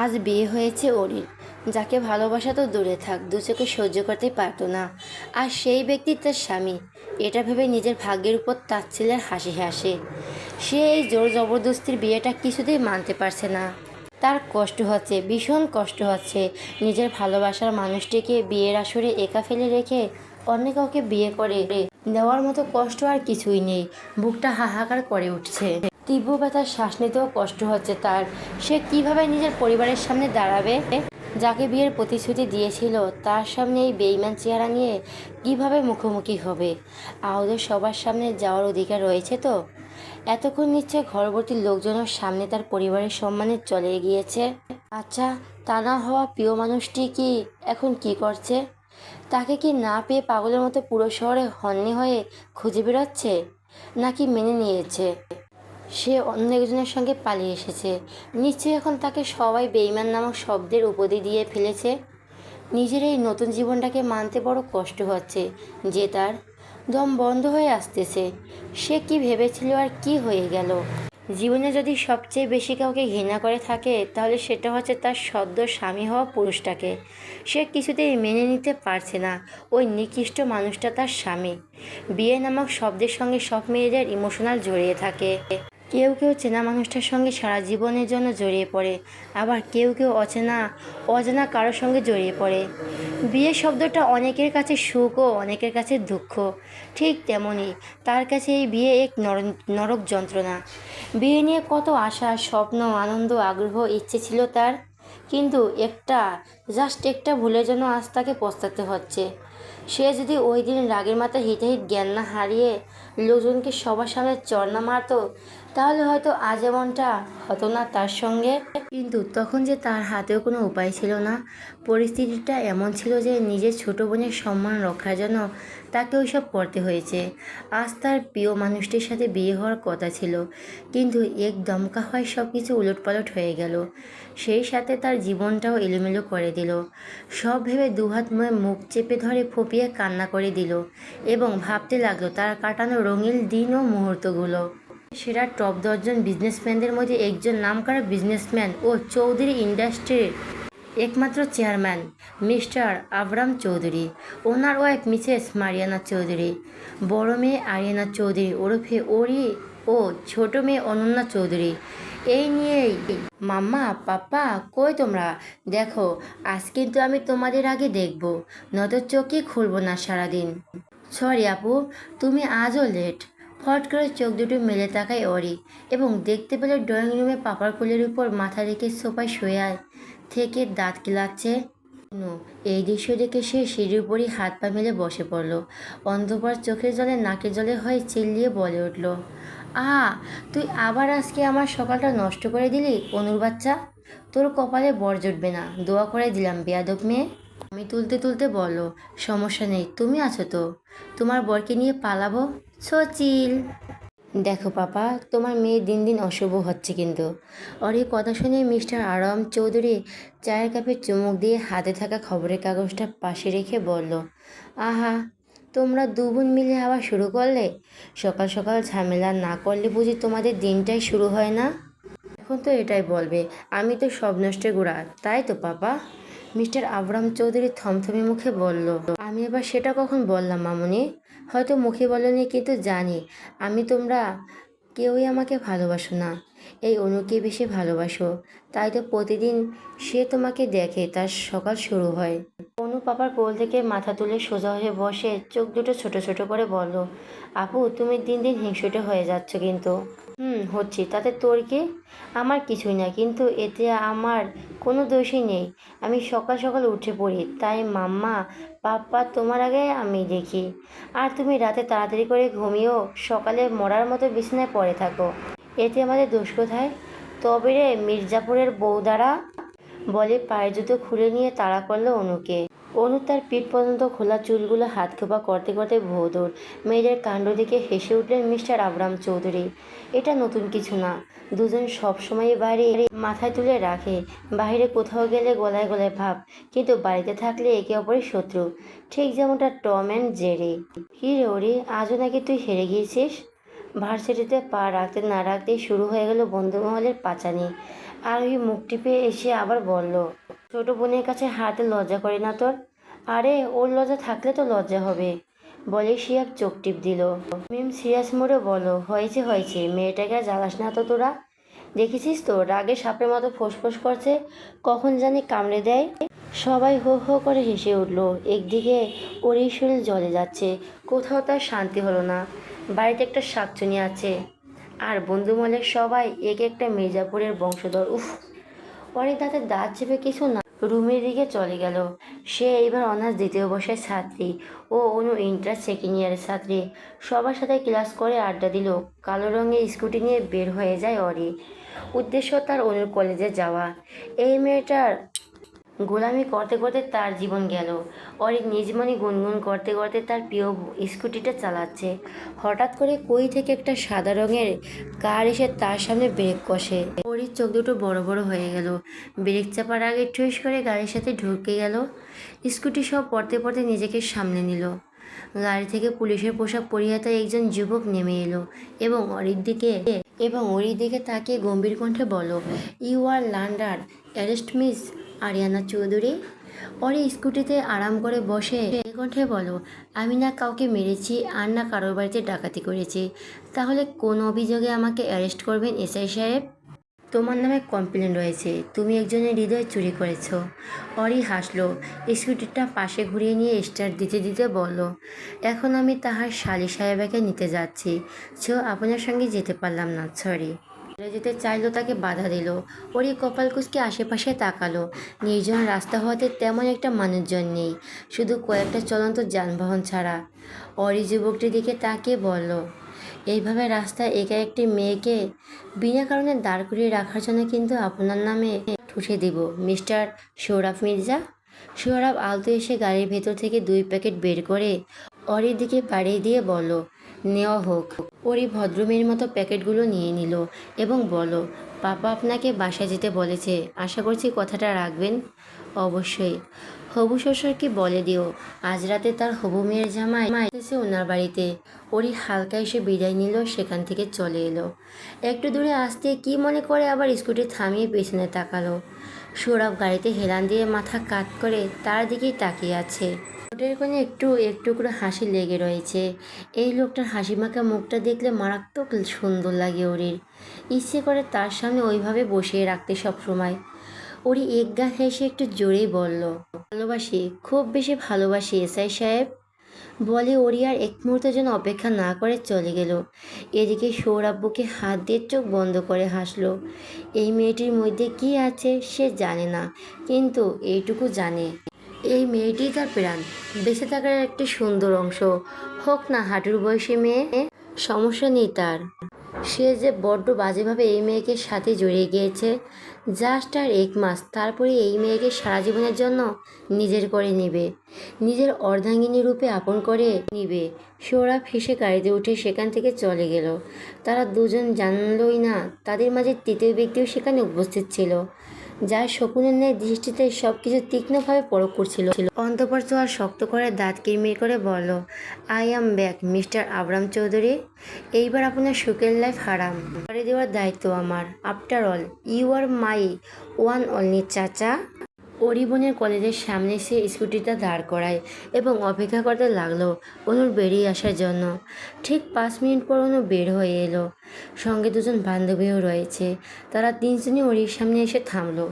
আজ বিয়ে হয়েছে ওরির, যাকে ভালোবাসা তো দূরে থাক, দু চোখে সহ্য করতে পারতো না। আর সেই ব্যক্তি তার স্বামী। এটা ভেবে নিজের ভাগ্যের উপর তাচ্ছিল্যের হাসি হাসে। সে এই জোর জবরদস্তির বিয়েটা কিছুতেই মানতে পারছে না। তার কষ্ট হচ্ছে, ভীষণ কষ্ট হচ্ছে। নিজের ভালোবাসার মানুষটিকে বিয়ের আসরে একা ফেলে রেখে অন্য কাউকে বিয়ে করে দেওয়ার মতো কষ্ট আর কিছুই নেই। বুকটা হাহাকার করে উঠছে। তীব্র ব্যথার শ্বাস নিতেও কষ্ট হচ্ছে তার। সে কিভাবে নিজের পরিবারের সামনে দাঁড়াবে? যাকে বিয়ের প্রতিশ্রুতি দিয়েছিল তার সামনে এই বেইমান চেহারা নিয়ে কিভাবে মুখোমুখি হবে? আদৌ সবার সামনে যাওয়ার অধিকার রয়েছে তো? এতক্ষণ নিশ্চয় ঘরবর্তী লোকজনের সামনে তার পরিবারের সম্মানে চলে গিয়েছে। আচ্ছা, তা না হওয়া প্রিয় মানুষটি কি এখন কি করছে? তাকে কি না পেয়ে পাগলের মতো পুরো শহরে হন্যে হয়ে খুঁজে বেড়াচ্ছে, নাকি মেনে নিয়েছে সে অন্য একজনের সঙ্গে পালিয়ে এসেছে? নিশ্চয়ই এখন তাকে সবাই বেঈমান নামক শব্দের উপাধি দিয়ে ফেলেছে। নিজের এই নতুন জীবনটাকে মানতে বড় কষ্ট হচ্ছে যে তার দম বন্ধ হয়ে আসতেছে। সে কি ভেবেছিল আর কি হয়ে গেল? জীবনে যদি সবচেয়ে বেশি কাউকে ঘৃণা করে থাকে তাহলে সেটা হচ্ছে তার সদ্য স্বামী হওয়া পুরুষটাকে। সে কিছুতেই মেনে নিতে পারছে না ওই নিকৃষ্ট মানুষটা তার স্বামী। বিয়ে নামক শব্দের সঙ্গে সব মেয়েদের ইমোশনাল জড়িয়ে থাকে। কেউ কেউ চেনা মানুষটার সঙ্গে সারা জীবনের জন্য জড়িয়ে পড়ে, আবার কেউ কেউ অজানা কারোর সঙ্গে জড়িয়ে পড়ে। বিয়ে শব্দটা অনেকের কাছে সুখ ও অনেকের কাছে দুঃখ। ঠিক তেমনই তার কাছে এই বিয়ে এক নরক যন্ত্রণা। বিয়ে নিয়ে কত আশা, স্বপ্ন, আনন্দ, আগ্রহ, ইচ্ছে ছিল তার, কিন্তু জাস্ট একটা ভুলের জন্য আজ তাকে পস্তাতে হচ্ছে। সে যদি ওই দিন রাগের মাথায় হিতাহিত জ্ঞান না হারিয়ে লোকজনকে সবার সামনে চড় না মারতো তাহলে হয়তো আজ এমনটা হতো না তার সঙ্গে। কিন্তু তখন যে তার হাতেও কোনো উপায় ছিল না। পরিস্থিতিটা এমন ছিল যে নিজের ছোট বোনের সম্মান রক্ষার জন্য তাকে ওইসব করতে হয়েছে। আজ তার প্রিয় মানুষটির সাথে বিয়ে হওয়ার কথা ছিল, কিন্তু এক দমকা হয় সব কিছু উলটপালট হয়ে গেল। সেই সাথে তার জীবনটাও এলোমেলো করে দিল। সব ভেবে দুহাত মুখ চেপে ধরে ফুপিয়ে কান্না করে দিল এবং ভাবতে লাগলো তার কাটানো রঙিন দিন ও মুহূর্তগুলো। সেরা টপ 10জন বিজনেসম্যানদের মধ্যে একজন, নামকরা বিজনেসম্যান ও চৌধুরী ইন্ডাস্ট্রির একমাত্র চেয়ারম্যান মিস্টার আবরাম চৌধুরী, ওনার ওয়াইফ মিসেস মারিয়ানা চৌধুরী, বড় মেয়ে আরিয়ানা চৌধুরী ওরফে ওরি ও ছোট মেয়ে অনন্যা চৌধুরী। এই নিয়েই মাম্মা, পাপ্পা, কই তোমরা? দেখো, আজ কিন্তু আমি তোমাদের আগে দেখব, নয়তো চোখই খুলব না সারাদিন। সরি আপু, তুমি আজও লেট। ফট করে চোখ দুটো মেলে তাকায় অরি এবং দেখতে পেল ড্রয়িং রুমে পাপার কোলের উপর মাথা রেখে সোফায় শুয়ে থেকে দাঁত কিলাচ্ছে নু। এই দৃশ্য দেখে সে সিঁড়ির উপরই হাত পা মেলে বসে পড়ল। অন্ধকার চোখের জলে নাকের জলে হয়ে চিল্লিয়ে বলে উঠল, তুই আবার আজকে আমার সকালটা নষ্ট করে দিলি অনুর বাচ্চা। তোর কপালে বর জুটবে না, দোয়া করে দিলাম বেয়াদব মেয়ে। আমি তুলতে তুলতে বলল, সমস্যা নেই, তুমি আছো তো, তোমার বরকে নিয়ে পালাবো। সচিল, দেখো পাপা, তোমার মেয়ে দিন দিন অশুভ হচ্ছে কিন্তু। আর এই কথা শুনে মিস্টার আরাম চৌধুরী চায়ের কাপে চুমুক দিয়ে হাতে থাকা খবরের কাগজটা পাশে রেখে বলল, আহা, তোমরা দু বোন মিলে আবার শুরু করলে? সকাল সকাল ঝামেলা না করলে বুঝি তোমাদের দিনটাই শুরু হয় না? এখন তো এটাই বলবে আমি তো সব নষ্টের গোড়া, তাই তো পাপা? মিস্টার আবরাম চৌধুরী থমথমে মুখে বলল, আমি এবার সেটা কখন বললাম মামুনি? হয়তো মুখে বলনি, কিন্তু জানি তোমরা কেউই আমাকে ভালোবাসো না, এই অনুকে বেশি ভালোবাসো। তাই তো প্রতিদিন সে তোমাকে দেখে তার সকাল শুরু হয়। অনু পাপার কোল থেকে মাথা তুলে সোজা হয়ে বসে চোখ দুটো ছোট ছোট করে বলল, আপু, তুমি দিন দিন হিংসুটে হয়ে যাচ্ছ কিন্তু। হচ্ছি, তাতে তোর কি? আমার কিছুই না, কিন্তু এতে আমার কোনো দোষই নেই। আমি সকাল সকাল উঠে পড়ি, তাই মাম্মা, পাপ্পা তোমার আগে আমি দেখি। আর তুমি রাতে তাড়াতাড়ি করে ঘুমিয়েও সকালে মরার মতো বিছানায় পড়ে থাকো, এতে আমাদের দোষ কোথায়? তবে রে মির্জাপুরের বউদারা, বলে পায়ের জুতো খুলে নিয়ে তাড়া করলো অনুকে। অনু তার পিঠ পর্যন্ত খোলা চুলগুলো হাত খোপা করতে করতে ভৌদৌড়। মেয়েদের কাণ্ড দেখে হেসে উঠলেন মিস্টার আবরাম চৌধুরী। এটা নতুন কিছু না, দুজন সবসময় বাড়ি মাথায় তুলে রাখে। বাইরে কোথাও গেলে গলায় গলায় ভাব, কিন্তু বাড়িতে থাকলে একে অপরের শত্রু। ঠিক যেমনটা টম অ্যান্ড জেরি। কী রে ওরি, আজও নাকি তুই হেরে গিয়েছিস? ভার্সিটিতে পা রাখতে না রাখতেই শুরু হয়ে গেল বন্ধুমহলের পাঁচানি। আরোহী মুখ টিপে এসে আবার বলল, ছোট বোনের কাছে হাতে লজ্জা করে না তোর? আরে ওর লজ্জা থাকলে তো লজ্জা হবে। বলে শিহাব চোখ টিপ দিল। মিম সিরিয়াস মোড়ে বলো, হয়েছে হয়েছে, মেয়েটাকে আর জ্বালাস না তো তোরা। দেখেছিস তো রাগে সাপের মতো ফোঁস করছে, কখন জানি কামড়ে দেয়। সবাই হো হো করে হেসে উঠল। একদিকে ওরই শরীর জ্বলে যাচ্ছে, কোথাও তার শান্তি হলো না। বাড়িতে একটা শাকচুনি আছে, আর বন্ধুমহলের সবাই এক একটা মির্জাপুরের বংশধর। উফ! পরে তাতে দাঁত চেপে কিছু না রুমের দিকে চলে গেল। সে এইবার অনার্স দ্বিতীয় বর্ষের ছাত্রী ও অনু ইন্টার সেকেন্ড ইয়ারের ছাত্রী। সবার সাথে ক্লাস করে আড্ডা দিল। কালো রঙের স্কুটি নিয়ে বের হয়ে যায় অরি। উদ্দেশ্য তার অনুর কলেজে যাওয়া। এই মেয়েটার গোলামি করতে করতে তার জীবন গেল। অরিক নিজ মনে গুনগুন করতে করতে তার প্রিয় স্কুটিটা চালাচ্ছে। হঠাৎ করে কই থেকে একটা সাদা রঙের কার এসে তার সামনে ব্রেক কষে। অরির চোখ দুটো বড় বড় হয়ে গেল। ব্রেক চাপার আগে ঠুস করে গাড়ির সাথে ঢুকে গেল। স্কুটি সব পড়তে পড়তে নিজেকে সামনে নিল। গাড়ি থেকে পুলিশের পোশাক পরিহিত একজন যুবক নেমে এলো এবং ওরির দিকে তাকিয়ে গম্ভীর কণ্ঠে বলল, you are under arrest Miss Ariana Chowdhury. ওরি স্কুটিতে আরাম করে বসে কণ্ঠে বলো, আমি না কাউকে মেরেছি আর না কারোর বাড়িতে ডাকাতি করেছি, তাহলে কোন অভিযোগে আমাকে অ্যারেস্ট করবেন এসআই সাহেব? তোমার নামে কমপ্লেন রয়েছে, তুমি একজনের হৃদয় চুরি করেছ। অরি হাসলো। স্কুটিটা পাশে ঘুরিয়ে নিয়ে স্টার্ট দিতে দিতে বলল, এখন আমি তাহার শালি সাহেবাকে নিতে যাচ্ছি। আপনার সঙ্গে যেতে পারলাম না, সরি। যেতে চাইলো তাকে বাধা দিল। ওরই কপাল কুঁচকে আশেপাশে তাকালো। নির্জন রাস্তা হওয়াতে তেমন একটা মানুষজন নেই, শুধু কয়েকটা চলন্ত যানবাহন ছাড়া। অরি যুবকটির দিকে তাকিয়ে বলল, এইভাবে রাস্তায় একা একটি মেয়েকে বিনা কারণে দাঁড় করিয়ে রাখার জন্য কিন্তু আপনার নামে ঠুসে দিব, মিস্টার সৌরভ মির্জা। সৌরভ আলতো এসে গাড়ির ভেতর থেকে 2 প্যাকেট বের করে অরির দিকে বাড়িয়ে দিয়ে বলল, নেওয়া হোক। ওরই ভদ্রমের মতো প্যাকেটগুলো নিয়ে নিল এবং বলল, পাপা আপনাকে বাসায় যেতে বলেছে, আশা করছি কথাটা রাখবেন। অবশ্যই। হবু শ্বশুরকে বলে দিও আজ রাতে তার হবু মেয়ের জামাই এসেছে ওনার বাড়িতে। ওরই হালকা এসে বিদায় নিল, সেখান থেকে চলে এলো। একটু দূরে আসতে কি মনে করে আবার স্কুটি থামিয়ে পেছনে তাকালো। সৌরভ গাড়িতে হেলান দিয়ে মাথা কাত করে তার দিকেই তাকিয়ে আছে। ঠোঁটের কোণে একটু করে হাসি লেগে রয়েছে। এই লোকটার হাসিমাখা মুখটা দেখলে মারাত্মক সুন্দর লাগে ওরির। ইচ্ছে করে তার সামনে ওইভাবে বসিয়ে রাখতে সব সময়। ওরি একগা হেসে একটু জোরেই বলল, ভালোবাসি, খুব বেশি ভালোবাসি এসআই সাহেব। বলে ওরি আর এক মুহূর্তের জন্য অপেক্ষা না করে চলে গেল। এদিকে সৌরভ বুকে হাত দিয়ে চোখ বন্ধ করে হাসলো। এই মেয়েটির মধ্যে কি আছে সে জানে না, কিন্তু এইটুকু জানে, এই মেয়েটি তার প্রাণ, বেঁচে থাকার একটি সুন্দর অংশ। হোক না হাঁটুর বয়সী মেয়ে, সমস্যা নেই তার। সে যে বড্ড বাজেভাবে এই মেয়েকে সাথে জড়িয়ে গিয়েছে। জাস্ট আর 1 মাস, তারপরে এই মেয়েকে সারা জীবনের জন্য নিজের করে নেবে, নিজের অর্ধাঙ্গিনী রূপে আপন করে নিবে। সৌরভ হেসে গাড়িতে উঠে সেখান থেকে চলে গেল। তারা দুজন জানলই না তাদের মাঝে তৃতীয় ব্যক্তিও সেখানে উপস্থিত ছিল, যার শকুনের ন্যায় দৃষ্টিতে সব কিছু তীক্ষ্ণভাবে পরখ করছিল। অন্তঃপর চোয়ার শক্ত করে দাঁত কিরমির করে বলল, I am back mister Abram Chowdhury. এইবার আপনার সুখের লাইফ হারাম করে দেওয়ার দায়িত্ব আমার। After all you are my one only চাচা। অরিবনের কলেজের সামনে সে স্কুটিটা দাঁড় করায় এবং অপেক্ষা করতে লাগলো অনুর বেরিয়ে আসার জন্য। ঠিক 5 মিনিট পর অনু বের হয়ে এলো। সঙ্গে দুজন বান্ধবীও রয়েছে। তারা তিনজনই ওরির সামনে এসে থামলো।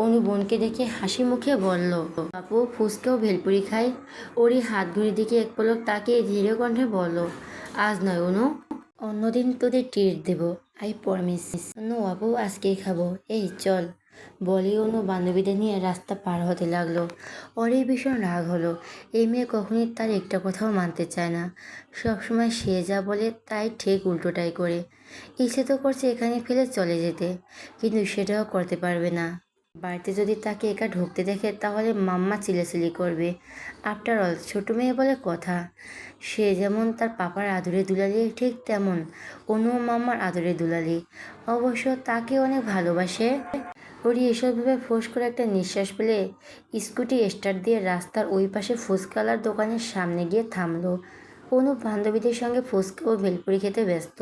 অনু বোনকে দেখে হাসি মুখে বলল, বাপু ফুচকাও ভেলপুরি খাই। ওরি হাত ঘড়ির দিকে এক পলক তাকিয়ে ধীরে কণ্ঠে বলল, আজ নয় অনু, অন্যদিন তোদের ট্রিট দেবো, আই প্রমিস। নো আপু, আজকেই খাবো, এই চল। বলি অনু বান্ধবীদের নিয়ে রাস্তা পার হতে লাগলো। ওরই ভীষণ রাগ হলো। এই মেয়ে কখনই তার একটা কথাও মানতে চায় না, সবসময় সে যা বলে তাই ঠিক উল্টোটাই করে। ইচ্ছে তো করছে এখানে ফেলে চলে যেতে, কিন্তু সেটাও করতে পারবে না। বাড়িতে যদি তাকে একা ঢুকতে দেখে তাহলে মাম্মা চিল্লাচিল্লি করবে। আফটার অল ছোটো মেয়ে বলে কথা। সে যেমন তার পাপার আদুরে দুলালি, ঠিক তেমন অনু মাম্মার আদুরে দুলালি। অবশ্য তাকে অনেক ভালোবাসে। ওরি এসব ভেবে ফোঁস করে একটা নিঃশ্বাস ফেলে স্কুটি স্টার্ট দিয়ে রাস্তার ওই পাশে ফুচকালার দোকানের সামনে গিয়ে থামলো। অনু বান্ধবীদের সঙ্গে ফুচকা ও ভেলপুরি খেতে ব্যস্ত।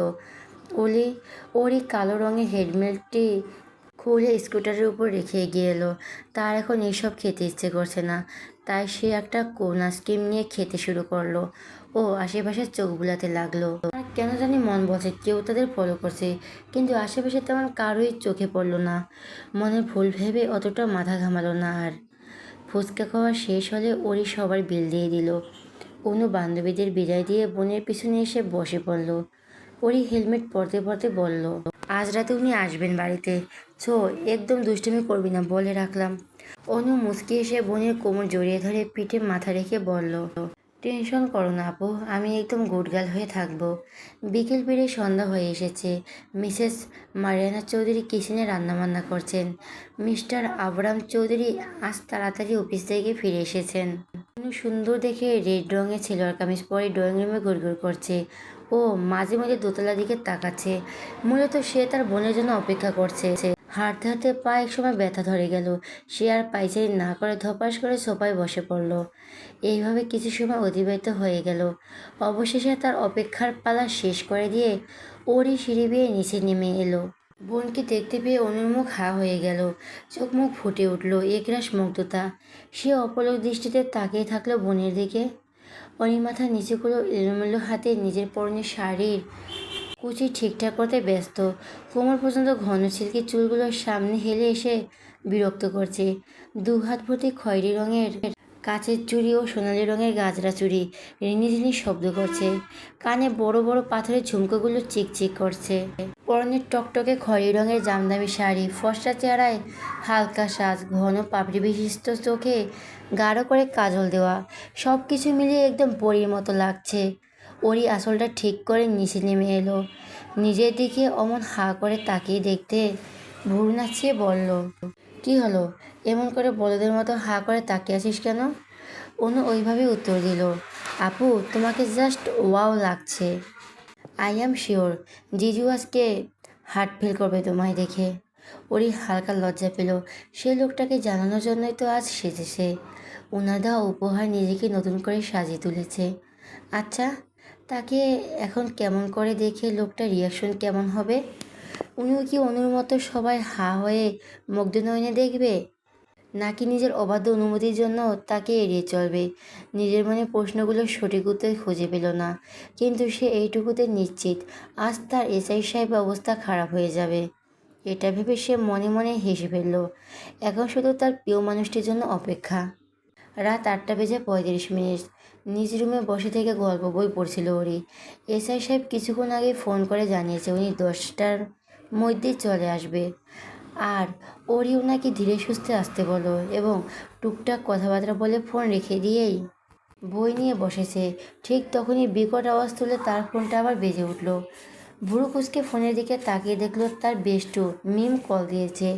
ওরি কালো রঙের হেলমেটটি খুলে স্কুটারের উপর রেখে এগিয়ে এলো। তার এখন এইসব খেতে ইচ্ছে করছে না, তাই সে একটা কোন আইসক্রিম নিয়ে খেতে শুরু করলো। ও আশেপাশে চোখ বুলাতে লাগলো। আর কেন জানি মন বলছে কেউ তাদের ফলো করছে, কিন্তু আশেপাশে তেমন কারোই চোখে পড়লো না। মনের ভুল ভেবে অতটা মাথা ঘামালো না আর। ফুচকা খাওয়া শেষ হলে ওরই সবার বিল দিয়ে দিল। অনু বান্ধবীদের বিদায় দিয়ে বোনের পিছনে এসে বসে পড়ল। ওরই হেলমেট পরতে পরতে বলল, আজ রাতে উনি আসবেন বাড়িতে। ছো, একদম দুষ্টুমি করবি না বলে রাখলাম। অনু মুচকি এসে বোনের কোমর জড়িয়ে ধরে পিঠে মাথা রেখে বলল, টেনশন করো না আপু, আমি একদম গুডগার্ল হয়ে থাকবো। বিকেল পেরিয়ে সন্ধ্যা হয়ে এসেছে। মিসেস মারিয়ানা চৌধুরী কিচেনে রান্নাবান্না করছেন। মিস্টার আবরাম চৌধুরী আজ তাড়াতাড়ি অফিস থেকে ফিরে এসেছেন। অনু সুন্দর দেখে রেড রঙের ছেলোয়ার কামিজ পরে ড্রয়িং রুমে ঘুরঘুর করছে। ও মাঝে মাঝে দোতলার দিকে তাকাচ্ছে। মূলত সে তার বোনের জন্য অপেক্ষা করছে। হাঁটতে হাঁটতে পা একসময় ব্যথা ধরে গেল। সে আর পায়চারি না করে ধপাস করে সোফায় বসে পড়ল। এইভাবে কিছু সময় অতিবাহিত হয়ে গেল। অবশেষে তার অপেক্ষার পালা শেষ করে দিয়ে ওরই সিঁড়ি বেয়ে নিচে নেমে এলো। বোনকে দেখতে পেয়ে অনুর মুখ হা হয়ে গেল। চোখ মুখ ফুটে উঠল একরাশ মুগ্ধতা। সে অপলক দৃষ্টিতে তাকিয়ে থাকলো বোনের দিকে। অনি মাথা নিচু করে এলোমেলো হাতে নিজের পরনের শাড়ির কুচি ঠিকঠাক করতে ব্যস্ত। কোমর পর্যন্ত ঘন সিল্কি চুলগুলো সামনে হেলে এসে বিরক্ত করছে। দু হাত ভর্তি খয়েরি রঙের কাচের চুড়ি ও সোনালি রঙের গাজরা চুড়ি রিনিঝিনি শব্দ করছে। কানে বড় বড় পাথরের ঝুমকোগুলো চিকচিক করছে। পরনের টকটকে খয়েরি রঙের জামদামি শাড়ি, ফর্সা চেহারায় হালকা সাজ, ঘন পাপড়ি বিশিষ্ট চোখে গাঢ় করে কাজল দেওয়া, সব কিছু মিলিয়ে একদম পরীর মতো লাগছে। ওরই আসলটা ঠিক করে নিচে নেমে এলো। নিজের দিকে অমন হা করে তাকিয়ে দেখতে ভুরু নাচিয়ে বলল, কি হলো, এমন করে বলদের মতো হা করে তাকিয়ে আছিস কেন? অনু ওইভাবে উত্তর দিল, আপু তোমাকে জাস্ট ওয়াও লাগছে। আই অ্যাম শিওর জিজু আজকে হার্ট ফেল করবে তোমায় দেখে। ওরই হালকা লজ্জা পেল। সে লোকটাকে জানানোর জন্যই তো আজ সেজেছে। ওনার দেওয়া উপহার নিজেকে নতুন করে সাজিয়ে তুলেছে। আচ্ছা, তাকে এখন কেমন করে দেখে লোকটা রিয়াকশন কেমন হবে? উনিও কি অনুর মতো সবাই হা হয়ে মুগ্ধ নয়নে দেখবে, নাকি নিজের অবাধ্য অনুমতির জন্য তাকে এড়িয়ে চলবে? নিজের মনে প্রশ্নগুলোর সঠিক উত্তর খুঁজে পেল না, কিন্তু সে এইটুকুতে নিশ্চিত আজ তার এসআই সাহেব অবস্থা খারাপ হয়ে যাবে। এটা ভেবে সে মনে মনে হেসে ফেলল। এখন শুধু তার প্রিয় মানুষটির জন্য অপেক্ষা। রাত 8:35। নিজ রুমে বসে থেকে গল্প বই পড়ছিল ওরি। এসআই সাহেব কিছুক্ষণ আগে ফোন করে জানিয়েছে উনি 10টার মধ্যেই চলে আসবে। আর ওরি ওনাকে ধীরে সুস্থে আসতে বলো এবং টুকটাক কথাবার্তা বলে ফোন রেখে দিয়েই বই নিয়ে বসেছে। ঠিক তখনই বিকট আওয়াজ তুলে তার ফোনটা আবার বেজে উঠল। ভুরু কুচকে ফোনের দিকে তাকিয়ে দেখলো তার বেষ্টু মিম কল দিয়েছে।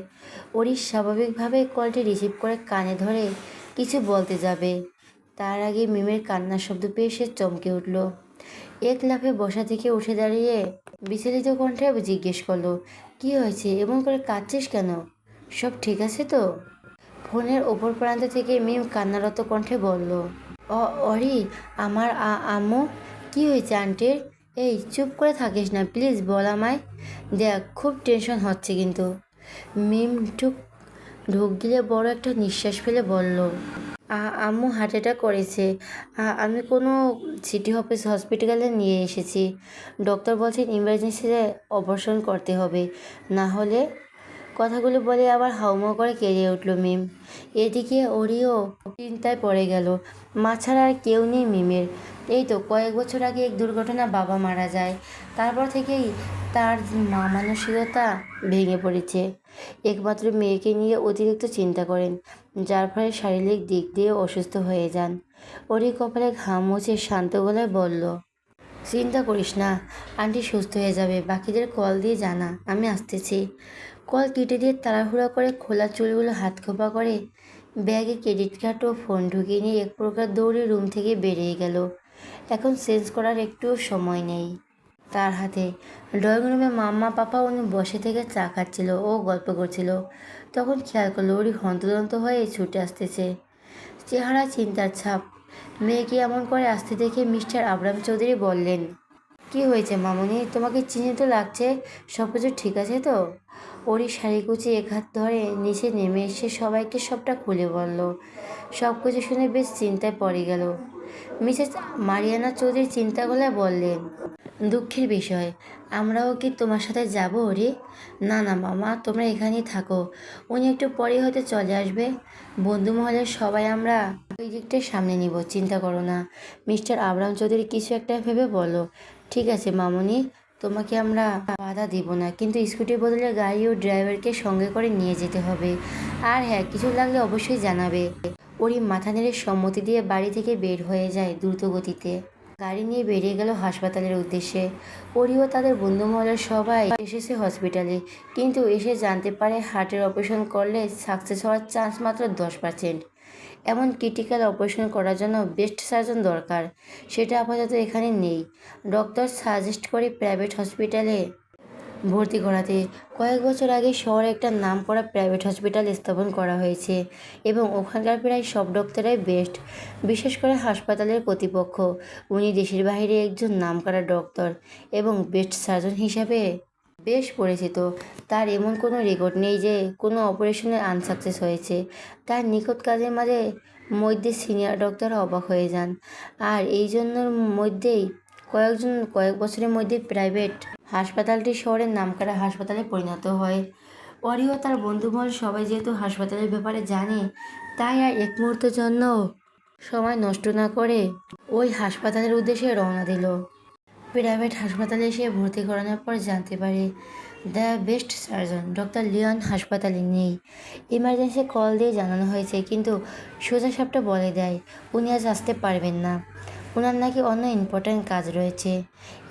ওরি স্বাভাবিকভাবে কলটি রিসিভ করে কানে ধরে কিছু বলতে যাবে, তার আগে মিমের কান্নার শব্দ পেয়ে সে চমকে উঠল। এক লাফে বসা থেকে উঠে দাঁড়িয়ে বিচলিত কণ্ঠে জিজ্ঞেস করলো, কি হয়েছে, এমন করে কাঁদছিস কেন? সব ঠিক আছে তো? ফোনের ওপর প্রান্ত থেকে মিম কান্নারত কণ্ঠে বলল, অরি, আমার আম্মু। কি হয়েছে আন্টির? এই চুপ করে থাকিস না প্লিজ, বল আমায়। দেখ খুব টেনশন হচ্ছে কিন্তু। মিম ঢোক গিলে বড় একটা নিঃশ্বাস ফেলে বলল, আম্মু হার্ট অ্যাটাক করেছে। আমি কোনো সিটি হসপিটালে নিয়ে এসেছি। ডক্টর বলছেন ইমার্জেন্সিতে অপারেশন করতে হবে, না হলে। কথাগুলো বলে আবার হাউমাউ করে কেঁদে উঠল মিম। এদিকে ওরিও চিন্তায় পড়ে গেল। মা ছাড়া আর কেউ নেই মিমের। এই তো কয়েক বছর আগে এক দুর্ঘটনা বাবা মারা যায়, তারপর থেকেই তার মা মানসিকতা ভেঙে পড়েছে। একমাত্র মেয়েকে নিয়ে অতিরিক্ত চিন্তা করেন, যার ফলে শারীরিক দিক দিয়ে অসুস্থ হয়ে যান। ওরই কপালে ঘাম মুছে শান্ত গলায় বলল, চিন্তা করিস না, আন্টি সুস্থ হয়ে যাবে, বাকিদের কল দিয়ে জানা আমি আসতেছি। কল কেটে দিয়ে তাড়াহুড়া করে খোলা চুলগুলো হাত খোপা করে ব্যাগে ক্রেডিট কার্ড ও ফোন ঢুকিয়ে নিয়ে এক প্রকার দৌড়ে রুম থেকে বেরিয়ে গেল। এখন চেঞ্জ করার একটু সময় নেই তার হাতে। ড্রয়িং রুমে মাম্মা পাপা উনি বসে থেকে চা খাচ্ছিল ও গল্প করছিল। তখন খেয়াল করলো ওরই হন্তদন্ত হয়ে ছুটে আসতেছে, চেহারা চিন্তার ছাপ। মেয়েকে এমন করে আসতে দেখে মিস্টার আবরাম চৌধুরী বললেন, কি হয়েছে মামুনি, তোমাকে চিহ্নিত লাগছে, সব কিছু ঠিক আছে তো? ওরই শাড়ি কুচি এক হাত ধরে নিচে নেমে এসে সবাইকে সবটা খুলে বলল। সব কিছু শুনে বেশ চিন্তায় পড়ে গেল। মিসেস মারিয়ানা চৌধুরী চিন্তা গলায় বললেন, দুঃখের বিষয়, আমরাও কি তোমার সাথে যাব রে? না না মামা, তোমরা এখানেই থাকো, উনি একটু পরে হয়তো চলে আসবে। বন্ধু মহলের সবাই আমরা ওই দিকটাই সামনে নিব, চিন্তা করো না। মিস্টার আবরাম চৌধুরী কিছু একটা ভেবে বলো, ঠিক আছে মামুনি, তোমাকে আমরা বাধা দিব না, কিন্তু স্কুটির বদলে গাড়ি ও ড্রাইভারকে সঙ্গে করে নিয়ে যেতে হবে। আর হ্যাঁ, কিছু লাগলে অবশ্যই জানাবে। ওরই মাথা নেড়ে সম্মতি দিয়ে বাড়ি থেকে বের হয়ে যায় দ্রুত গতিতে। গাড়ি নিয়ে বেরিয়ে গেল হাসপাতালের উদ্দেশ্যে। ওরিও তাদের বন্ধুমহলের সবাই এসেছে হসপিটালে, কিন্তু এসে জানতে পারে হার্টের অপারেশন করলে সাকসেস হওয়ার চান্স মাত্র 10%। এমন ক্রিটিক্যাল অপারেশন করার জন্য বেস্ট সার্জন দরকার, সেটা আপাতত এখানে নেই। ডক্টর সাজেস্ট করে প্রাইভেট হসপিটালে ভর্তি করাতে। কয়েক বছর আগে শহরে একটা নামকরা প্রাইভেট হসপিটাল স্থাপন করা হয়েছে এবং ওখানকার প্রায় সব ডক্টরাই বেস্ট। বিশেষ করে হাসপাতালের কর্তৃপক্ষ, উনি দেশের বাইরে একজন নামকরা ডক্টর এবং বেস্ট সার্জন হিসাবে বেশ পরিচিত। তার এমন কোনো রেকর্ড নেই যে কোনো অপারেশনে আনসাকসেস হয়েছে। তার নিখুঁত কাজের মধ্যে সিনিয়র ডক্টররা অবাক হয়ে যান। আর এই জন্যর মধ্যেই কয়েক বছরের মধ্যে প্রাইভেট হাসপাতালটি শহরের নামকরা হাসপাতালে পরিণত হয়। অরিও তার বন্ধুমহল সবাই যেহেতু হাসপাতালের ব্যাপারে জানে, তাই আর এক মুহূর্তের জন্য সময় নষ্ট না করে ওই হাসপাতালের উদ্দেশ্যে রওনা দিল। প্রাইভেট হাসপাতালে এসে ভর্তি করানোর পর জানতে পারে the best surgeon doctor Leon হাসপাতালে নেই। ইমার্জেন্সি কল দিয়ে জানানো হয়েছে, কিন্তু সোজাসাপটা বলে দেয় উনি আজ আসতে পারবেন না, ওনার নাকি অন্য ইম্পর্ট্যান্ট কাজ রয়েছে।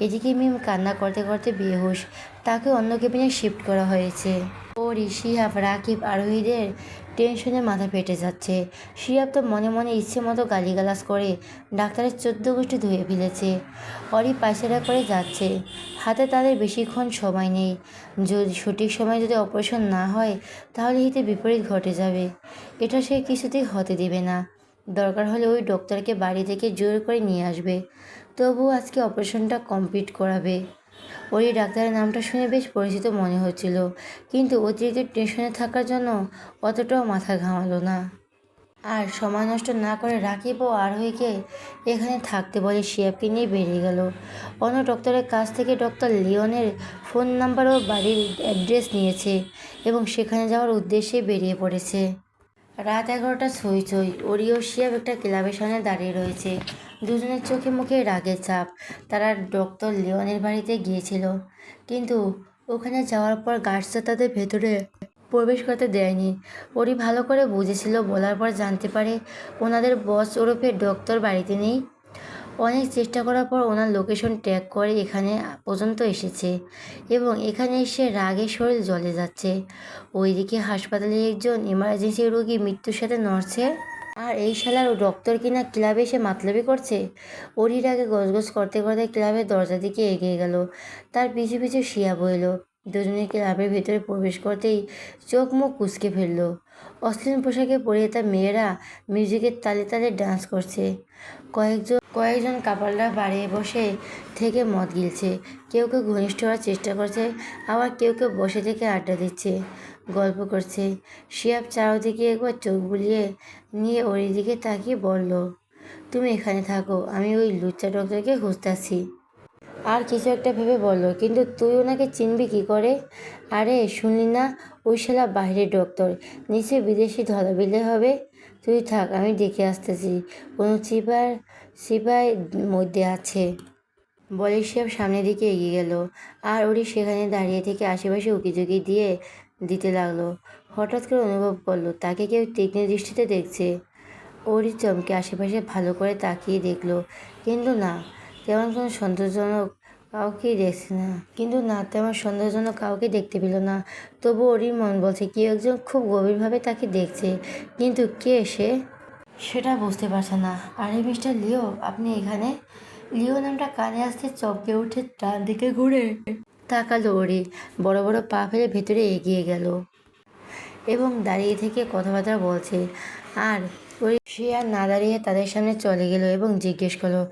এদিকে মিম কান্না করতে করতে বেহুশ, তাকে অন্য কেবিনে শিফট করা হয়েছে। ওরি, শিহাব, রাকিব, আরোহীদের টেনশনে মাথা ফেটে যাচ্ছে। শিহাব তো মনে মনে ইচ্ছে মতো গালিগালাজ করে ডাক্তারের 14 গোষ্ঠী ধুয়ে ফেলেছে। অরি পায়চারা করে যাচ্ছে, হাতে তাদের বেশিক্ষণ সময় নেই। যদি সঠিক সময়ে যদি অপারেশন না হয় তাহলে হিতে বিপরীত ঘটে যাবে। এটা সে কিছুতেই হতে দেবে না। দরকার হলে ওই ডক্টরকে বাড়ি থেকে জোর করে নিয়ে আসবে, তবুও আজকে অপারেশনটা কমপ্লিট করাবে। ওই ডাক্তারের নামটা শুনে বেশ পরিচিত মনে হচ্ছিল, কিন্তু অতিরিক্ত টেনশনে থাকার জন্য অতটাও মাথা ঘামালো না। আর সময় নষ্ট না করে রাকিব ও আরোহীকে এখানে থাকতে বলে শিয়াবকে নিয়ে বেরিয়ে গেল। অন্য ডক্টরের কাছ থেকে ডক্টর লিওনের ফোন নাম্বার ও বাড়ির অ্যাড্রেস নিয়েছে এবং সেখানে যাওয়ার উদ্দেশ্যে বেরিয়ে পড়েছে। রাত 11টা ছই ছই। ওরি ও শিয়াব একটা ক্লাবের সামনে দাঁড়িয়ে রয়েছে। দুজনের চোখে মুখে রাগের ছাপ। তারা ডক্টর লিওনের বাড়িতে গিয়েছিল, কিন্তু ওখানে যাওয়ার পর গার্ডসরা তাদের ভেতরে প্রবেশ করতে দেয়নি। ওরি ভালো করে বুঝেছিল, বলার পর জানতে পারে ওনাদের বস ওরফে ডক্টর বাড়িতে নেই। অনেক চেষ্টা করার পর ওনার লোকেশন ট্র্যাক করে এখানে পর্যন্ত এসেছে এবং এখানে এসে রাগে শরীর জ্বলে যাচ্ছে। ওইদিকে হাসপাতালে একজন ইমার্জেন্সি রোগী মৃত্যুর সাথে নড়ছে, আর এই শালার ডক্টর কিনা ক্লাবে এসে মাতলামি করছে। ওরির আগে গজগজ করতে করতে ক্লাবের দরজা দিকে এগিয়ে গেল। তার পিছু পিছু শিয়াব এলো। দুজনে ক্লাবের ভেতরে প্রবেশ করতেই চোখ মুখ কুঁচকে ফেলল। অশ্লীল পোশাকে পরিহিতা মেয়েরা মিউজিকের তালে তালে ডান্স করছে। কয়েকজন কাপড়রা বাড়ি বসে থেকে মদ গিলছে। কেউ কেউ ঘনিষ্ঠ হওয়ার চেষ্টা করছে, আবার কেউ কেউ বসে থেকে আড্ডা দিচ্ছে, গল্প করছে। শিয়াব চারদিকে একবার চোখ বুলিয়ে নিয়ে ওর দিকে তাকিয়ে বলল, তুমি এখানে থাকো, আমি ওই লুচ্চা ডক্টরকে খুঁজতেছি। আর কিছু একটা ভেবে বলল, কিন্তু তুই ওনাকে চিনবি কি করে? আরে শুনলি না, ওই শালা বাইরের ডক্টর, নিশ্চয়ই বিদেশি ধলাবিলে হবে। তুই থাক, আমি দেখে আসতেছি কোনো সিপাই মধ্যে আছে। বলে শিয়াব সামনের দিকে এগিয়ে গেল, আর ওরি সেখানে দাঁড়িয়ে থেকে আশেপাশে উকিঝুঁকি দিতে লাগলো। হঠাৎ করে অনুভব করলো তাকে কেউ তীক্ষ্ণ দৃষ্টিতে দেখছে। ওরই চমকে আশেপাশে ভালো করে তাকিয়ে দেখলো, কিন্তু না, তেমন সন্দেহজনক কাউকে দেখতে পেল না। তবু ওরই মন বলছে কেউ একজন খুব গভীরভাবে তাকে দেখছে, কিন্তু কে সে সেটা বুঝতে পারছে না। আরে মিস্টার লিও, আপনি এখানে? লিও নামটা কানে আসতে চমকে উঠে ডান দিকে ঘুরে তাকালো ওরি। বড় বড় পা ফেলে ভেতরে এগিয়ে গেল এবং দাঁড়িয়ে থেকে কথাবার্তা বলছে। আর সে আর না দাঁড়িয়ে তাদের সামনে চলে গেল এবং জিজ্ঞেস করলো,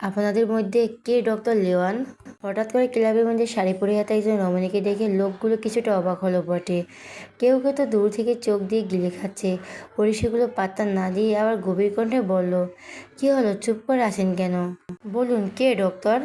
আপনাদের মধ্যে কে ডক্টর লিওয়ান? হঠাৎ করে ক্লাবের মধ্যে শাড়ি পরে হাতে একজন রমণীকে দেখে লোকগুলো কিছুটা অবাক হলো বটে। কেউ কেউ তো দূর থেকে চোখ দিয়ে গিলে খাচ্ছে। ওরি সেগুলো পাত্তা না দিয়ে আবার গভীর কণ্ঠে বলল, কি হলো, চুপ করে আছেন কেন? বলুন, কে ডক্টর?